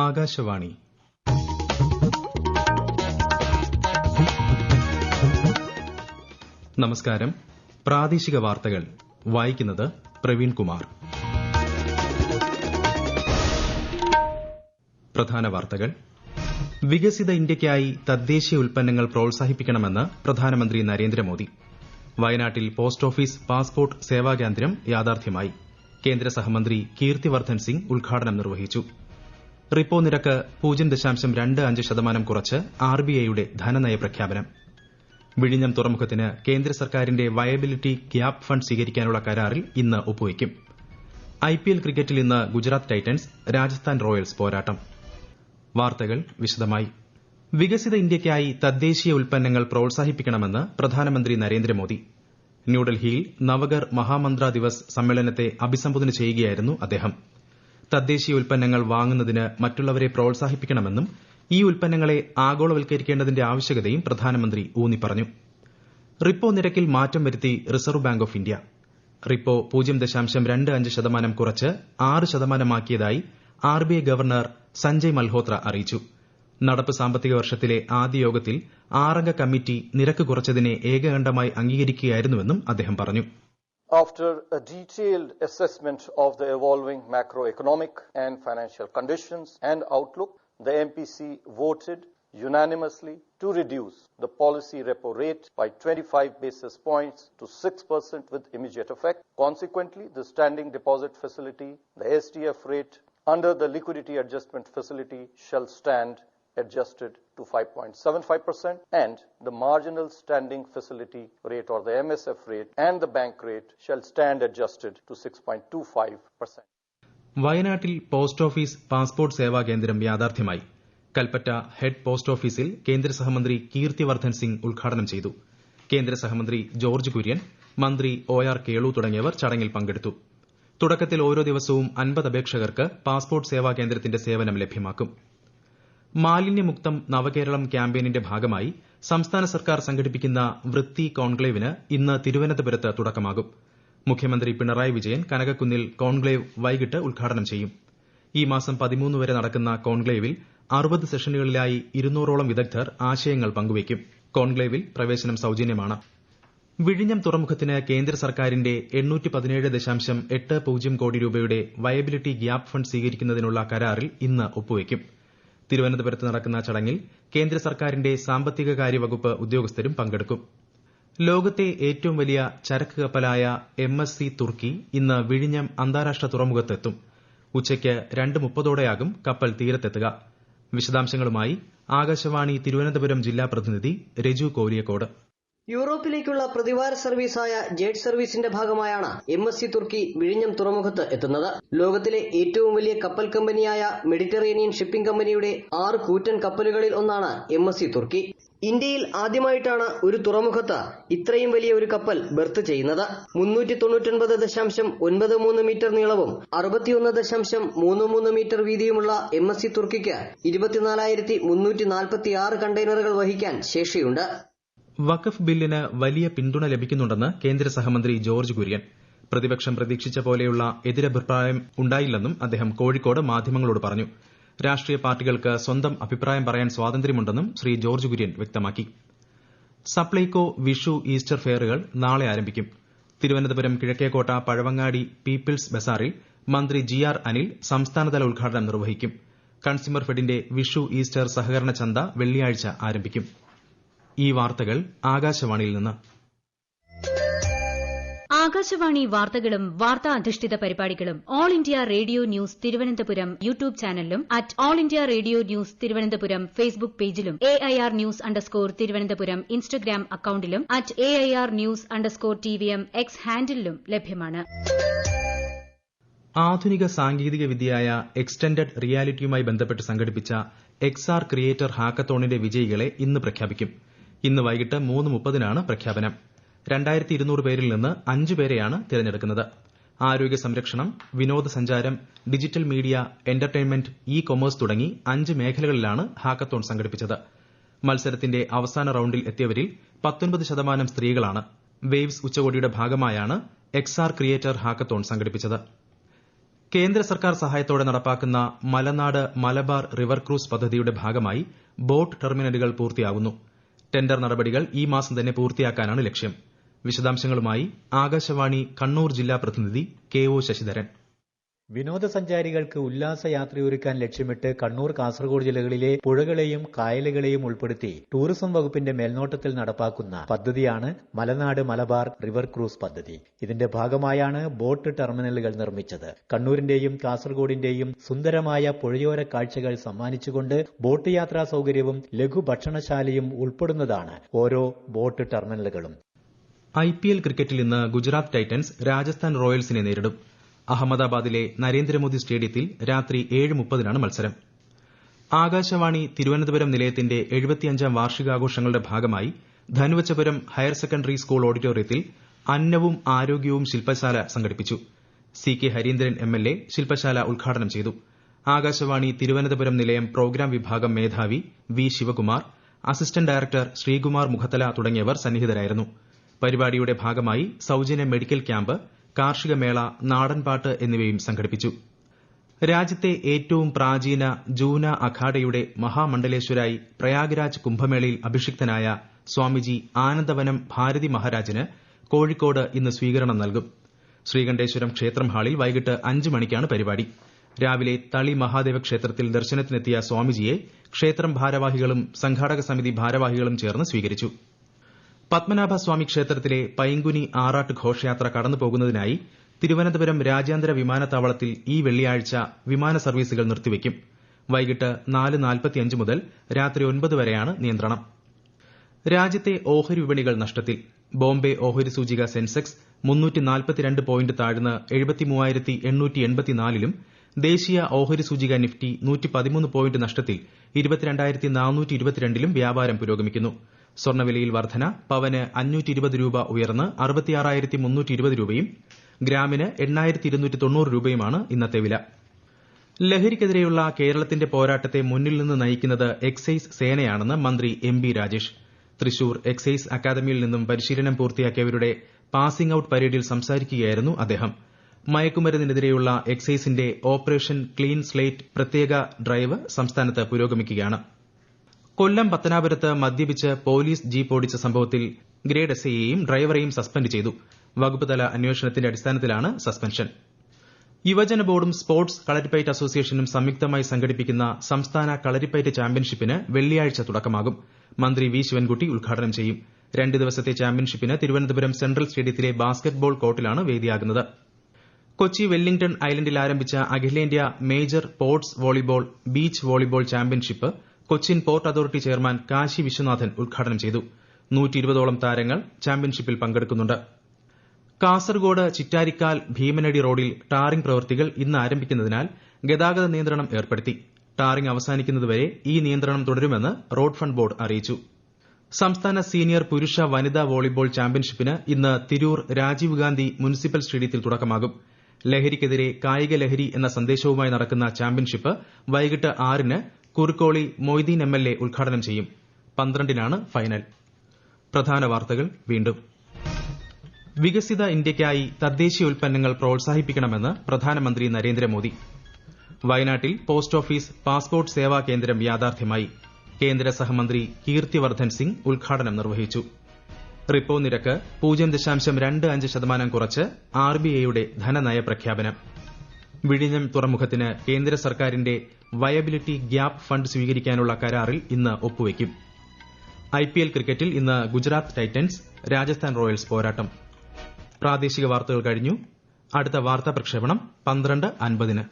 ആകാശവാണി. നമസ്കാരം. പ്രാദേശിക വാർത്തകൾ വായിക്കുന്നത് പ്രവീൺ കുമാർ. പ്രധാന വാർത്തകൾ. വികസിത ഇന്ത്യയ്ക്കായി തദ്ദേശീയ ഉൽപ്പന്നങ്ങൾ പ്രോത്സാഹിപ്പിക്കണമെന്ന് പ്രധാനമന്ത്രി നരേന്ദ്രമോദി. വയനാട്ടിൽ പോസ്റ്റ് ഓഫീസ് പാസ്പോർട്ട് സേവാകേന്ദ്രം യാഥാർത്ഥ്യമായി. കേന്ദ്ര സഹമന്ത്രി കീർത്തിവർദ്ധൻ സിംഗ് ഉദ്ഘാടനം നിർവഹിച്ചു. റിപ്പോ നിരക്ക് 0.25% കുറച്ച് ആർബിഐയുടെ ധനനയ പ്രഖ്യാപനം. വിഴിഞ്ഞം തുറമുഖത്തിന് കേന്ദ്ര സർക്കാരിന്റെ വയബിലിറ്റി ഗ്യാപ് ഫണ്ട് സ്വീകരിക്കാനുള്ള കരാറിൽ ഇന്ന് ഒപ്പുവയ്ക്കും. ഐപിഎൽ ക്രിക്കറ്റിൽ ഇന്ന് ഗുജറാത്ത് ടൈറ്റൻസ് രാജസ്ഥാൻ റോയൽസ് പോരാട്ടം. വാർത്തകൾ വിശദമായി. വികസിത ഇന്ത്യയ്ക്കായി തദ്ദേശീയ ഉൽപ്പന്നങ്ങൾ പ്രോത്സാഹിപ്പിക്കണമെന്ന് പ്രധാനമന്ത്രി നരേന്ദ്രമോദി. ന്യൂഡൽഹിയിൽ നവകർ മഹാമന്ത്ര ദിവസ് സമ്മേളനത്തെ അഭിസംബോധന ചെയ്യുകയായിരുന്നു അദ്ദേഹം. തദ്ദേശീയ ഉൽപ്പന്നങ്ങൾ വാങ്ങുന്നതിന് മറ്റുള്ളവരെ പ്രോത്സാഹിപ്പിക്കണമെന്നും ഈ ഉൽപ്പന്നങ്ങളെ ആഗോളവൽക്കരിക്കേണ്ടതിന്റെ ആവശ്യകതയും പ്രധാനമന്ത്രി ഊന്നിപ്പറഞ്ഞു. റിപ്പോ നിരക്കിൽ മാറ്റം വരുത്തി reserve bank of India. Repo 0.25% കുറച്ച് 6% ആർബിഐ ഗവർണർ സഞ്ജയ് മൽഹോത്ര അറിയിച്ചു. നടപ്പ് സാമ്പത്തിക വർഷത്തിലെ ആദ്യ യോഗത്തിൽ 6-അംഗ കമ്മിറ്റി നിരക്ക് കുറച്ചതിനെ ഏകകണ്ഠമായി അംഗീകരിക്കുകയായിരുന്നുവെന്നും അദ്ദേഹം പറഞ്ഞു. After a detailed assessment of the evolving macroeconomic and financial conditions and outlook, the MPC voted unanimously to reduce the policy repo rate by 25 basis points to 6% with immediate effect. Consequently, the standing deposit facility, the SDF rate under the liquidity adjustment facility shall stand adjusted to 5.75% and the marginal standing facility rate or the MSF rate and the bank rate shall stand adjusted to 6.25%. വയനാട്ടിൽ post office passport സേവാകേന്ദ്രം യാഥാർത്ഥ്യമായി. Kalpetta head post ഓഫീസിൽ കേന്ദ്ര സഹമന്ത്രി കീർത്തിവർദ്ധൻ സിംഗ് ഉദ്ഘാടനം ചെയ്തു. കേന്ദ്ര സഹമന്ത്രി George Kurian, മന്ത്രി OR കേളു തുടങ്ങിയവർ ചടങ്ങിൽ പങ്കെടുത്തു. തുടക്കത്തിൽ ഓരോ ദിവസവും 50 അപേക്ഷകർക്ക് പാസ്പോർട്ട് സേവാകേന്ദ്രത്തിന്റെ സേവനം ലഭ്യമാക്കും. മാലിന്യമുക്തം നവകേരളം ക്യാമ്പയിനിന്റെ ഭാഗമായി സംസ്ഥാന സർക്കാർ സംഘടിപ്പിക്കുന്ന വൃത്തി കോൺക്ലേവിന് ഇന്ന് തിരുവനന്തപുരത്ത് തുടക്കമാകും. മുഖ്യമന്ത്രി പിണറായി വിജയൻ കനകക്കുന്നിൽ കോൺക്ലേവ് വൈകിട്ട് ഉദ്ഘാടനം ചെയ്യും. ഈ മാസം 13 വരെ നടക്കുന്ന കോൺക്ലേവിൽ 60 സെഷനുകളിലായി 200ഓളം വിദഗ്ധർ ആശയങ്ങൾ പങ്കുവയ്ക്കും. കോൺക്ലേവിൽ പ്രവേശനം സൌജന്യമാണ്. വിഴിഞ്ഞം തുറമുഖത്തിന് കേന്ദ്ര സർക്കാരിന്റെ 817.80 കോടി രൂപയുടെ വയബിലിറ്റി ഗ്യാപ് ഫണ്ട് സ്വീകരിക്കുന്നതിനുള്ള കരാറിൽ ഇന്ന് ഒപ്പുവയ്ക്കും. തിരുവനന്തപുരത്ത് നടക്കുന്ന ചടങ്ങിൽ കേന്ദ്ര സർക്കാരിന്റെ സാമ്പത്തികകാര്യ വകുപ്പ് ഉദ്യോഗസ്ഥരും പങ്കെടുക്കും. ലോകത്തെ ഏറ്റവും വലിയ ചരക്ക് കപ്പലായ MSC തുർക്കി ഇന്ന് വിഴിഞ്ഞം അന്താരാഷ്ട്ര തുറമുഖത്തെത്തും. ഉച്ചയ്ക്ക് 2:30ഓടെയാകും കപ്പൽ തീരത്തെത്തുക. വിശദാംശങ്ങളുമായി ആകാശവാണി തിരുവനന്തപുരം ജില്ലാ പ്രതിനിധി രജു കോലിയക്കോട്. യൂറോപ്പിലേക്കുള്ള പ്രതിവാര സർവീസായ ജെറ്റ് സർവീസിന്റെ ഭാഗമായാണ് MSC തുർക്കി വിഴിഞ്ഞം തുറമുഖത്ത് എത്തുന്നത്. ലോകത്തിലെ ഏറ്റവും വലിയ കപ്പൽ കമ്പനിയായ മെഡിറ്ററേനിയൻ ഷിപ്പിംഗ് കമ്പനിയുടെ 6 കൂറ്റൻ കപ്പലുകളിൽ ഒന്നാണ് MSC തുർക്കി. ഇന്ത്യയിൽ ആദ്യമായിട്ടാണ് ഒരു തുറമുഖത്ത് ഇത്രയും വലിയ ഒരു കപ്പൽ ബെർത്ത് ചെയ്യുന്നത്. 399.93 മീറ്റർ നീളവും 61.33 മീറ്റർ വീതിയുമുള്ള MSC തുർക്കിക്ക് 24,346 കണ്ടെയ്നറുകൾ വഹിക്കാൻ ശേഷിയുണ്ട്. വഖഫ് ബില്ലിന് വലിയ പിന്തുണ ലഭിക്കുന്നുണ്ടെന്ന് കേന്ദ്ര സഹമന്ത്രി ജോർജ് കുര്യൻ. പ്രതിപക്ഷം പ്രതീക്ഷിച്ച പോലെയുള്ള എതിരഭിപ്രായം ഉണ്ടായില്ലെന്നും അദ്ദേഹം കോഴിക്കോട് മാധ്യമങ്ങളോട് പറഞ്ഞു. രാഷ്ട്രീയ പാർട്ടികൾക്ക് സ്വന്തം അഭിപ്രായം പറയാൻ സ്വാതന്ത്ര്യമുണ്ടെന്നും ശ്രീ ജോർജ് കുര്യൻ വ്യക്തമാക്കി. സപ്ലൈകോ വിഷു ഈസ്റ്റർ ഫെയറുകൾ നാളെ ആരംഭിക്കും. തിരുവനന്തപുരം കിഴക്കേക്കോട്ട പഴവങ്ങാടി പീപ്പിൾസ് ബസാറിൽ മന്ത്രി GR അനിൽ സംസ്ഥാനതല ഉദ്ഘാടനം നിർവഹിക്കും. കൺസ്യൂമർ ഫെഡിന്റെ വിഷു ഈസ്റ്റർ സഹകരണ ചന്ത വെള്ളിയാഴ്ച ആരംഭിക്കും. ഈ വാർത്തകൾ ആകാശവാണിയിൽ നിന്ന്. ആകാശവാണി വാർത്തകളും വാർത്താ അധിഷ്ഠിത പരിപാടികളും All India Radio News Thiruvananthapuram YouTube ചാനലിലും @All India Radio News Thiruvananthapuram Facebook പേജിലും AIR ന്യൂസ് തിരുവനന്തപുരം ഇൻസ്റ്റഗ്രാം അക്കൌണ്ടിലും @AIR ന്യൂസ്_TVM X ഹാൻഡിലും ലഭ്യമാണ്. ആധുനിക സാങ്കേതിക വിദ്യയായ എക്സ്റ്റൻഡഡ് റിയാലിറ്റിയുമായി ബന്ധപ്പെട്ട് സംഘടിപ്പിച്ച XR ക്രിയേറ്റർ ഹാക്കത്തോണിന്റെ വിജയികളെ ഇന്ന് പ്രഖ്യാപിക്കും. ഇന്ന് വൈകിട്ട് 3:30-നാണ് പ്രഖ്യാപനം. 2200 പേരിൽ നിന്ന് 5 പേരെയാണ് തിരഞ്ഞെടുക്കുന്നത്. ആരോഗ്യ സംരക്ഷണം, വിനോദസഞ്ചാരം, ഡിജിറ്റൽ മീഡിയ, എന്റർടൈൻമെന്റ്, ഇ-കൊമേഴ്സ് തുടങ്ങി 5 മേഖലകളിലാണ് ഹാക്കത്തോൺ സംഘടിപ്പിച്ചത്. മത്സരത്തിന്റെ അവസാന റൌണ്ടിൽ എത്തിയവരിൽ 19% സ്ത്രീകളാണ്. വേവ്സ് ഉച്ചകോടിയുടെ ഭാഗമായാണ് XR ക്രിയേറ്റർ ഹാക്കത്തോൺ സംഘടിപ്പിച്ചത്. കേന്ദ്ര സർക്കാർ സഹായത്തോടെ നടപ്പാക്കുന്ന മലനാട് മലബാർ റിവർ ക്രൂസ് പദ്ധതിയുടെ ഭാഗമായി ബോട്ട് ടെർമിനലുകൾ പൂർത്തിയാകുന്നു. ടെൻഡർ നടപടികൾ ഈ മാസം തന്നെ പൂർത്തിയാക്കാനാണ് ലക്ഷ്യം. വിശദാംശങ്ങളുമായി ആകാശവാണി കണ്ണൂർ ജില്ലാ പ്രതിനിധി KO ശശിധരൻ. വിനോദസഞ്ചാരികൾക്ക് ഉല്ലാസയാത്രയൊരുക്കാൻ ലക്ഷ്യമിട്ട് കണ്ണൂർ, കാസർഗോഡ് ജില്ലകളിലെ പുഴകളെയും കായലുകളെയും ഉൾപ്പെടുത്തി ടൂറിസം വകുപ്പിന്റെ മേൽനോട്ടത്തിൽ നടപ്പാക്കുന്ന പദ്ധതിയാണ് മലനാട് മലബാർ റിവർ ക്രൂസ് പദ്ധതി. ഇതിന്റെ ഭാഗമായാണ് ബോട്ട് ടെർമിനലുകൾ നിർമ്മിച്ചത്. കണ്ണൂരിന്റെയും കാസർഗോഡിന്റെയും സുന്ദരമായ പുഴയോര കാഴ്ചകൾ സമ്മാനിച്ചുകൊണ്ട് ബോട്ട് യാത്രാ സൌകര്യവും ലഘുഭക്ഷണശാലയും ഉൾപ്പെടുന്നതാണ് ഓരോ ബോട്ട് ടെർമിനലുകളും. IPL ക്രിക്കറ്റിൽ ഇന്ന് ഗുജറാത്ത് ടൈറ്റൻസ് രാജസ്ഥാൻ റോയൽസിനെ നേരിടും. അഹമ്മദാബാദിലെ നരേന്ദ്രമോദി സ്റ്റേഡിയത്തിൽ രാത്രി 7:30 മത്സരം. ആകാശവാണി തിരുവനന്തപുരം നിലയത്തിന്റെ 75ാം വാർഷികാഘോഷങ്ങളുടെ ഭാഗമായി ധനുവച്ചപുരം ഹയർ സെക്കൻഡറി സ്കൂൾ ഓഡിറ്റോറിയത്തിൽ അന്നവും ആരോഗ്യവും ശില്പശാല സംഘടിപ്പിച്ചു. CK ഹരീന്ദ്രൻ MLA ശില്പശാല ഉദ്ഘാടനം ചെയ്തു. ആകാശവാണി തിരുവനന്തപുരം നിലയം പ്രോഗ്രാം വിഭാഗം മേധാവി V. Sivakumar, assistant director Sreekumar Mukhathala തുടങ്ങിയവർ സന്നിഹിതരായിരുന്നു. പരിപാടിയുടെ ഭാഗമായി സൌജന്യ മെഡിക്കൽ ക്യാമ്പ്, കാർഷിക മേള, നാടൻപാട്ട് എന്നിവയും സംഘടിപ്പിച്ചു. രാജ്യത്തെ ഏറ്റവും പ്രാചീന ജൂന അഖാഡയുടെ മഹാമണ്ഡലേശ്വരായി പ്രയാഗ്രാജ് കുംഭമേളയിൽ അഭിഷിക്തനായ സ്വാമിജി ആനന്ദവനം ഭാരതി മഹാരാജിന് കോഴിക്കോട് ഇന്ന് സ്വീകരണം നൽകും. ശ്രീകണ്ഠേശ്വരം ക്ഷേത്രം ഹാളിൽ വൈകിട്ട് 5 മണിക്കാണ് പരിപാടി. രാവിലെ തളി മഹാദേവ ക്ഷേത്രത്തിൽ ദർശനത്തിനെത്തിയ സ്വാമിജിയെ ക്ഷേത്രം ഭാരവാഹികളും സംഘാടക സമിതി ഭാരവാഹികളും ചേർന്ന് സ്വീകരിച്ചു. പത്മനാഭസ്വാമി ക്ഷേത്രത്തിലെ പൈങ്കുനി ആറാട്ട് ഘോഷയാത്ര കടന്നുപോകുന്നതിനായി തിരുവനന്തപുരം രാജ്യാന്തര വിമാനത്താവളത്തിൽ ഈ വെള്ളിയാഴ്ച വിമാന സർവീസുകൾ നിർത്തിവയ്ക്കും. വൈകിട്ട് 4:45 മുതൽ രാത്രി 9 വരെയാണ് നിയന്ത്രണം. രാജ്യത്തെ ഓഹരി വിപണികൾ നഷ്ടത്തിൽ. ബോംബെ ഓഹരി സൂചിക സെൻസെക്സ് 342 പോയിന്റ് താഴ്ന്ന് 73,884-ലും ദേശീയ ഓഹരി സൂചിക നിഫ്റ്റി 113 പോയിന്റ് നഷ്ടത്തിൽ 22,422-ലും വ്യാപാരം പുരോഗമിക്കുന്നു. സ്വർണ്ണവിലയിൽ വർധന. പവന് 520 രൂപ ഉയർന്ന് 66,320 രൂപയും ഗ്രാമിന് 8,290 രൂപയുമാണ് ഇന്നത്തെ വില. ലഹരിക്കെതിരെയുള്ള കേരളത്തിന്റെ പോരാട്ടത്തെ മുന്നിൽ നിന്ന് നയിക്കുന്നത് എക്സൈസ് സേനയാണെന്ന് മന്ത്രി MB രാജേഷ്. തൃശൂർ എക്സൈസ് അക്കാദമിയിൽ നിന്നും പരിശീലനം പൂർത്തിയാക്കിയവരുടെ പാസിംഗ് ഔട്ട് പരേഡിൽ സംസാരിക്കുകയായിരുന്നു അദ്ദേഹം. മയക്കുമരുന്നിനെതിരെയുള്ള എക്സൈസിന്റെ ഓപ്പറേഷൻ ക്ലീൻ സ്ലേറ്റ് പ്രത്യേക ഡ്രൈവ് സംസ്ഥാനത്ത് പുരോഗമിക്കുകയാണ്. കൊല്ലം പത്തനാപുരത്ത് മദ്യപിച്ച് പോലീസ് ജീപ്പ് ഓടിച്ച സംഭവത്തിൽ ഗ്രേഡ് SIയെയും ഡ്രൈവറെയും സസ്പെൻഡ് ചെയ്തു. വകുപ്പ് തല അന്വേഷണത്തിന്റെ അടിസ്ഥാനത്തിലാണ് സസ്പെൻഷൻ. യുവജന ബോർഡും സ്പോർട്സ് കളരിപ്പയറ്റ് അസോസിയേഷനും സംയുക്തമായി സംഘടിപ്പിക്കുന്ന സംസ്ഥാന കളരിപ്പയറ്റ് ചാമ്പ്യൻഷിപ്പിന് വെള്ളിയാഴ്ച തുടക്കമാകും. മന്ത്രി V. ശിവൻകുട്ടി ഉദ്ഘാടനം ചെയ്യും. 2 ദിവസത്തെ ചാമ്പ്യൻഷിപ്പിന് തിരുവനന്തപുരം സെൻട്രൽ സ്റ്റേഡിയത്തിലെ ബാസ്കറ്റ്ബോൾ കോർട്ടിലാണ് വേദിയാകുന്നത്. കൊച്ചി വെല്ലിംഗ്ടൺ ഐലൻഡിൽ ആരംഭിച്ച അഖിലേന്ത്യാ major ports volleyball beach volleyball championship Cochin port authority chairman Kashi Viswanathan ഉദ്ഘാടനം ചെയ്തു. 120ഓളം താരങ്ങൾ ചാമ്പ്യൻഷിപ്പിൽ പങ്കെടുക്കുന്നുണ്ട്. കാസർഗോഡ് ചിറ്റാരിക്കാൽ ഭീമനടി റോഡിൽ ടാറിംഗ് പ്രവൃത്തികൾ ഇന്ന് ആരംഭിക്കുന്നതിനാൽ ഗതാഗത നിയന്ത്രണം ഏർപ്പെടുത്തി. ടാറിംഗ് അവസാനിക്കുന്നതുവരെ ഈ നിയന്ത്രണം തുടരുമെന്ന് റോഡ് ഫണ്ട് ബോർഡ് അറിയിച്ചു. സംസ്ഥാന സീനിയർ പുരുഷ വനിതാ വോളിബോൾ ചാമ്പ്യൻഷിപ്പിന് ഇന്ന് തിരൂർ രാജീവ് ഗാന്ധി മുനിസിപ്പൽ സ്റ്റേഡിയത്തിൽ തുടക്കമാകും. ലഹരിക്കെതിരെ കായിക ലഹരി എന്ന സന്ദേശവുമായി നടക്കുന്ന ചാമ്പ്യൻഷിപ്പ് വൈകിട്ട് 6-ന് കുറുക്കോളി മൊയ്തീൻ MLA ഉദ്ഘാടനം ചെയ്യും. 12-നാണ് ഫൈനൽ. പ്രധാന വാർത്തകൾ വീണ്ടും. വികസിത ഇന്ത്യയ്ക്കായി തദ്ദേശീയ ഉൽപ്പന്നങ്ങൾ പ്രോത്സാഹിപ്പിക്കണമെന്ന് പ്രധാനമന്ത്രി നരേന്ദ്രമോദി. വയനാട്ടിൽ പോസ്റ്റ് ഓഫീസ് പാസ്പോർട്ട് സേവാ കേന്ദ്രം യാഥാർത്ഥ്യമായി. കേന്ദ്ര സഹമന്ത്രി കീർത്തിവർദ്ധൻ സിംഗ് ഉദ്ഘാടനം നിർവഹിച്ചു. റിപ്പോ നിരക്ക് 0.25% കുറച്ച് RBIയുടെ ധനനയ പ്രഖ്യാപനം. വിഴിഞ്ഞം തുറമുഖത്തിന് കേന്ദ്ര സർക്കാരിന്റെ വയബിലിറ്റി ഗ്യാപ് ഫണ്ട് സ്വീകരിക്കാനുള്ള കരാറിൽ ഇന്ന് ഒപ്പുവയ്ക്കും. IPL ക്രിക്കറ്റിൽ ഇന്ന് ഗുജറാത്ത് ടൈറ്റൻസ് രാജസ്ഥാൻ റോയൽസ് പോരാട്ടം. പ്രാദേശിക വാർത്തകൾ കഴിഞ്ഞു. അടുത്ത വാർത്താ പ്രക്ഷേപണം 12:50-ന്.